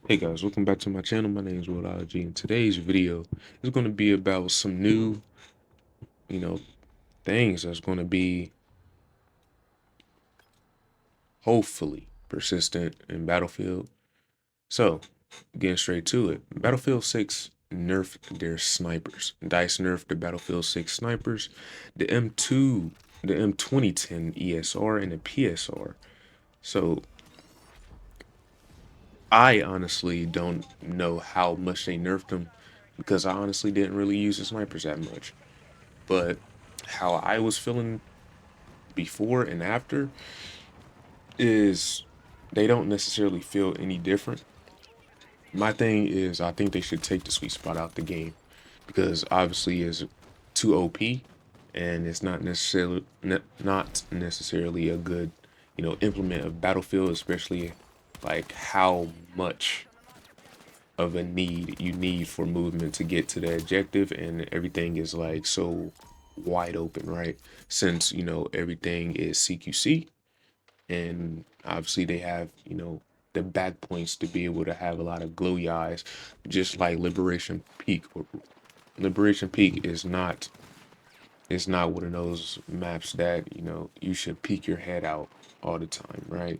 Hey guys, welcome back to my channel. My name is Willology, and today's video is going to be about some new, you know, things that's going to be hopefully persistent in Battlefield. So, getting straight to it, Battlefield 6 nerfed their snipers. DICE nerfed the Battlefield 6 snipers, the M2, the M2010 ESR, and the PSR. So, I honestly don't know how much they nerfed them because I honestly didn't really use the snipers that much. But how I was feeling before and after is they don't necessarily feel any different. My thing is I think they should take the sweet spot out the game because obviously it's too OP and it's not necessarily a good, implement of Battlefield, especially like how much of a need you need for movement to get to the objective, and everything is like so wide open, right? Since everything is CQC, and obviously they have the back points to be able to have a lot of glowy eyes, just like Liberation Peak. Liberation Peak is not one of those maps that you should peek your head out all the time, right?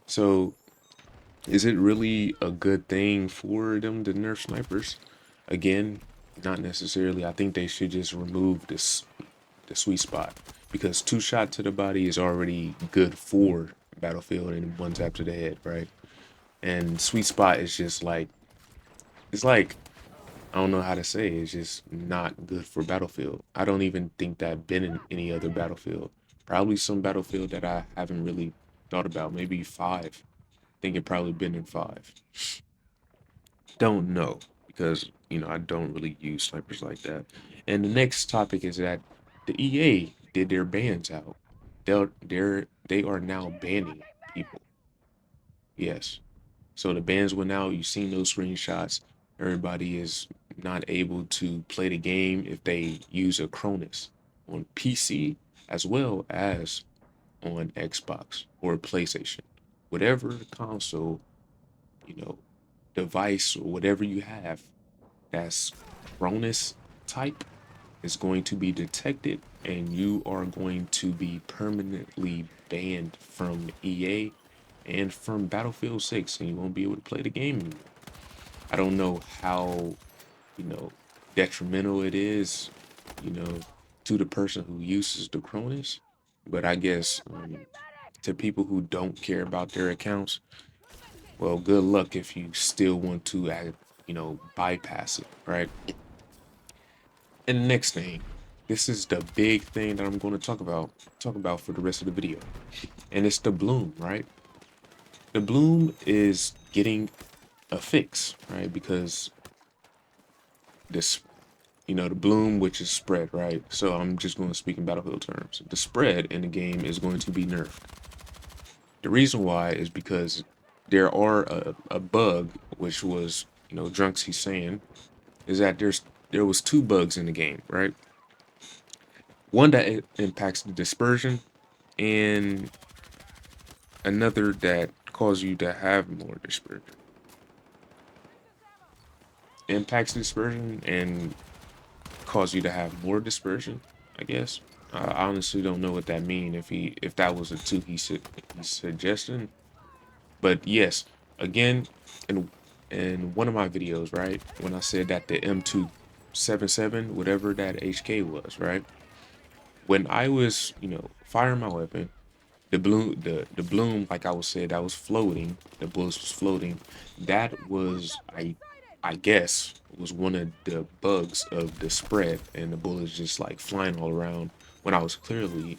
So is it really a good thing for them to nerf snipers? Again, not necessarily. I think they should just remove the sweet spot because two shot to the body is already good for Battlefield and one tap to the head, right? And sweet spot is just like it's like I don't know how to say it. It's just not good for Battlefield. I don't even think that been in any other Battlefield. Probably some Battlefield that I haven't really thought about. Maybe five. I think it probably been in five. Don't know because I don't really use snipers like that. And the next topic is that the EA did their bans out. They are now banning people. Yes. So the bans went out. You've seen those screenshots. Everybody is not able to play the game if they use a Cronus on PC as well as on Xbox or PlayStation. Whatever console, you know, device or whatever you have that's Cronus type is going to be detected, and you are going to be permanently banned from EA and from Battlefield 6, and you won't be able to play the game anymore. I don't know how, you know, detrimental it is, you know, to the person who uses the Cronus, but I guess to people who don't care about their accounts, well, good luck if you still want to, bypass it, right? And the next thing, this is the big thing that I'm going to talk about for the rest of the video. And it's the bloom, right? The bloom is getting a fix, right? Because this, the bloom, which is spread, right? So I'm just going to speak in Battlefield terms. The spread in the game is going to be nerfed. The reason why is because there are a bug, which was, Drunks he's saying, is that there was two bugs in the game, right? One that impacts the dispersion, and another that causes you to have more dispersion. Impacts dispersion and cause you to have more dispersion, I guess. I honestly don't know what that mean if that was a two he's suggesting. But yes, again, in one of my videos, right, when I said that the M277, whatever that HK was, right, when I was firing my weapon, the bloom, like I was said, that was floating, the bullets was floating, that was I guess was one of the bugs of the spread, and the bullets just like flying all around when I was clearly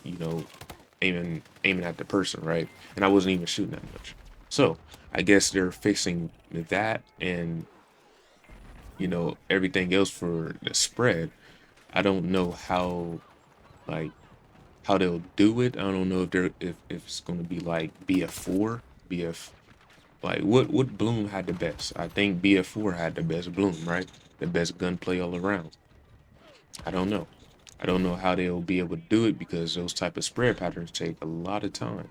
aiming at the person, right? And I wasn't even shooting that much. So I guess they're fixing that, and everything else for the spread. I don't know like how they'll do it. I don't know if it's gonna be like BF4, BF, like what Bloom had the best. I think BF4 had the best Bloom, right? The best gunplay all around. I don't know. I don't know how they'll be able to do it because those type of spread patterns take a lot of time.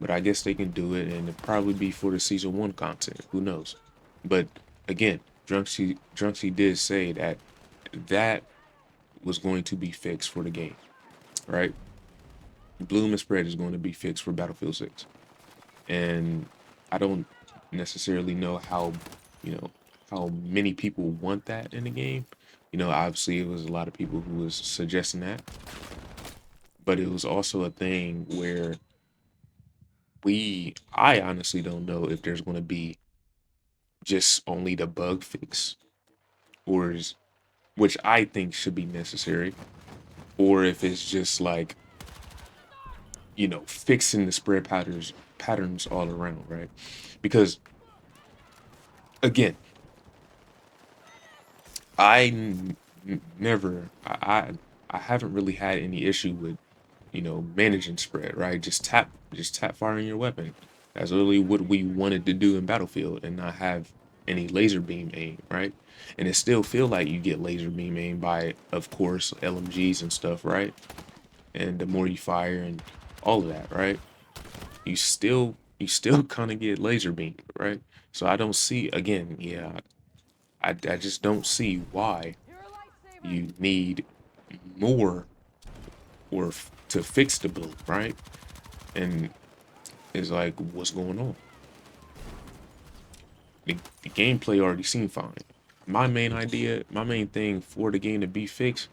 But I guess they can do it, and it'll probably be for the season 1 content. Who knows? But again, Drunksy did say that that was going to be fixed for the game, right? Bloom and spread is going to be fixed for Battlefield 6. And I don't necessarily know how, you know, how many people want that in the game. Obviously it was a lot of people who was suggesting that, but it was also a thing where I honestly don't know if there's going to be just only the bug fix, or which I think should be necessary, or if it's just like, fixing the spread patterns all around, right? Because again, never I haven't really had any issue with managing spread, right? Just tap firing your weapon. That's literally what we wanted to do in Battlefield, and not have any laser beam aim, right? And it still feel like you get laser beam aim by, of course, LMGs and stuff, right? And the more you fire and all of that, right? You still kind of get laser beam, right? So I don't see, again, yeah, I just don't see why you need more, or to fix the bloom, right? And it's like, what's going on? The gameplay already seemed fine. My main thing for the game to be fixed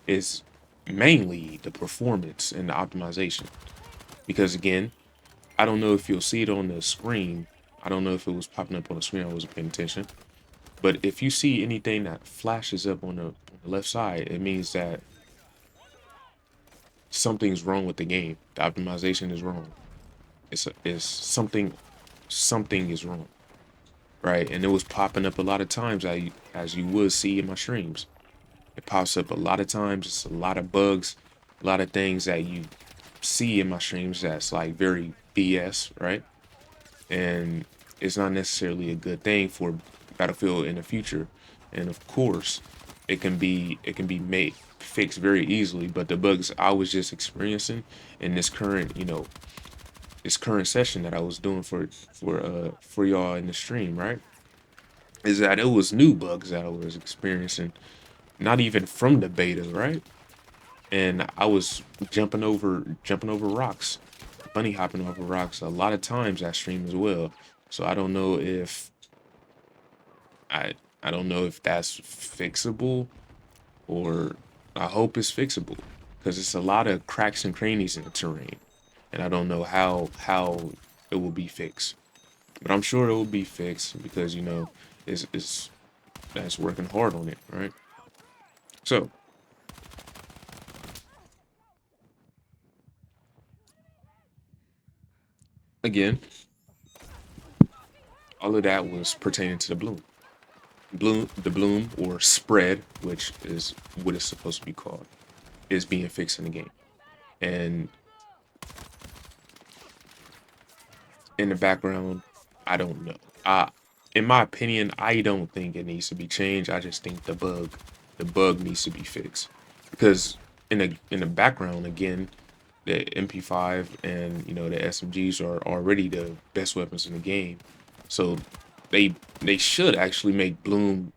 is mainly the performance and the optimization. Because again, I don't know if you'll see it on the screen. I don't know if it was popping up on the screen. I wasn't paying attention. But if you see anything that flashes up on the left side, it means that something's wrong with the game. The optimization is wrong. It's something is wrong, right? And it was popping up a lot of times, as you would see in my streams. It pops up a lot of times. It's a lot of bugs, a lot of things that you see in my streams that's like very BS, right? And it's not necessarily a good thing for Battlefield in the future. And of course, it can be made fixed very easily. But the bugs I was just experiencing in this current session that I was doing for y'all in the stream, right? Is that it was new bugs that I was experiencing, not even from the beta, right? And I was jumping over rocks, bunny hopping over rocks a lot of times that stream as well. So I I don't know if that's fixable, or I hope it's fixable, because it's a lot of cracks and crannies in the terrain, and I don't know how it will be fixed. But I'm sure it will be fixed, because it's that's working hard on it, right? So again, all of that was pertaining to the bloom or spread, which is what it's supposed to be called, is being fixed in the game. And in the background, I don't know. In my opinion, I don't think it needs to be changed. I just think the bug needs to be fixed, because in the background, again, the MP5 and the SMGs are already the best weapons in the game. So they should actually make bloom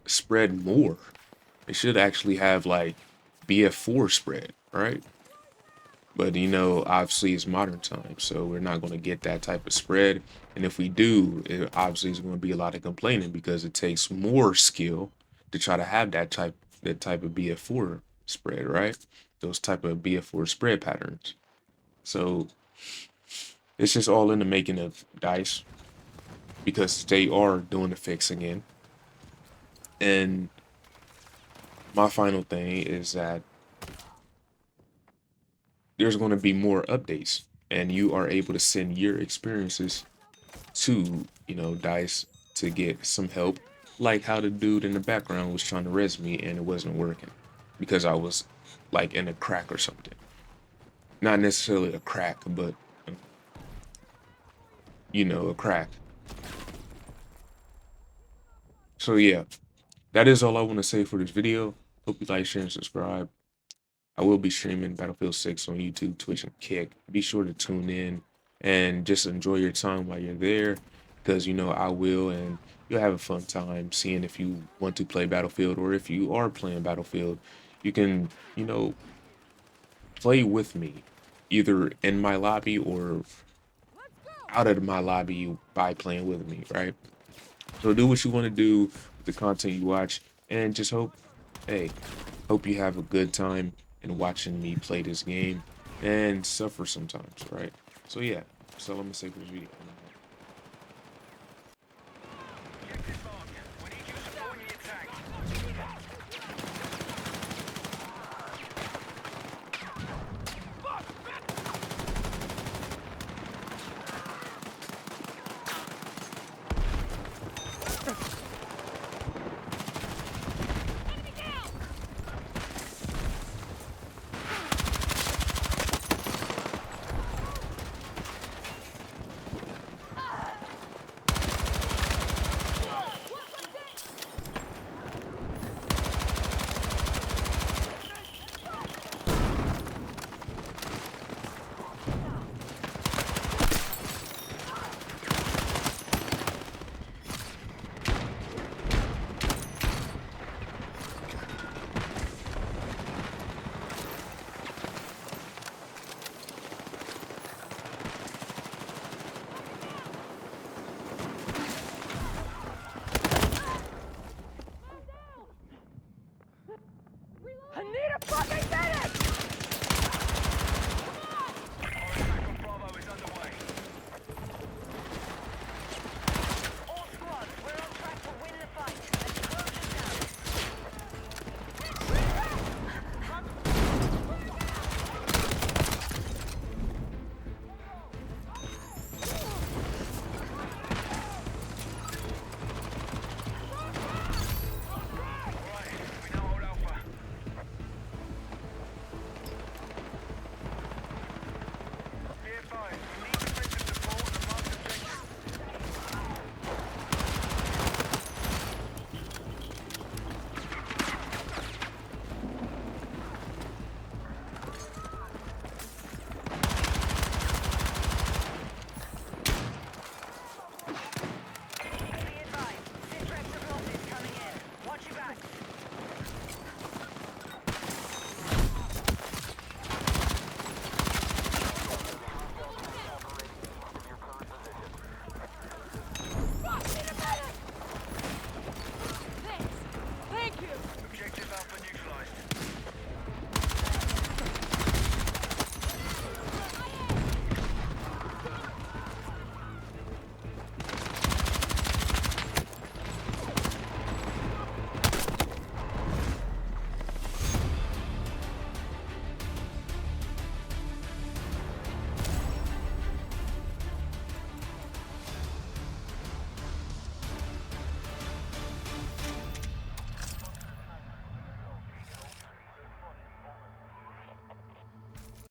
spread more. They should actually have like BF4 spread, right? But obviously it's modern times, so we're not going to get that type of spread. And if we do, it obviously is going to be a lot of complaining, because it takes more skill to try to have that type of BF4 spread, right? Those type of BF4 spread patterns. So it's just all in the making of DICE, because they are doing the fix again. And my final thing is that there's going to be more updates, and you are able to send your experiences to DICE to get some help, like how the dude in the background was trying to res me and it wasn't working because I was like in a crack or something. Not necessarily a crack, but a crack. So yeah, that is all I want to say for this video. Hope you like, share, and subscribe. I will be streaming Battlefield 6 on YouTube, Twitch, and Kick. Be sure to tune in and just enjoy your time while you're there. because you know I will, and you'll have a fun time seeing if you want to play Battlefield, or if you are playing Battlefield, you can, you know, play with me, either in my lobby or out of my lobby by playing with me, right? So do what you want to do with the content you watch, and just hope, hey, hope you have a good time in watching me play this game and suffer sometimes, right? So yeah, that's all I'm gonna say for this video.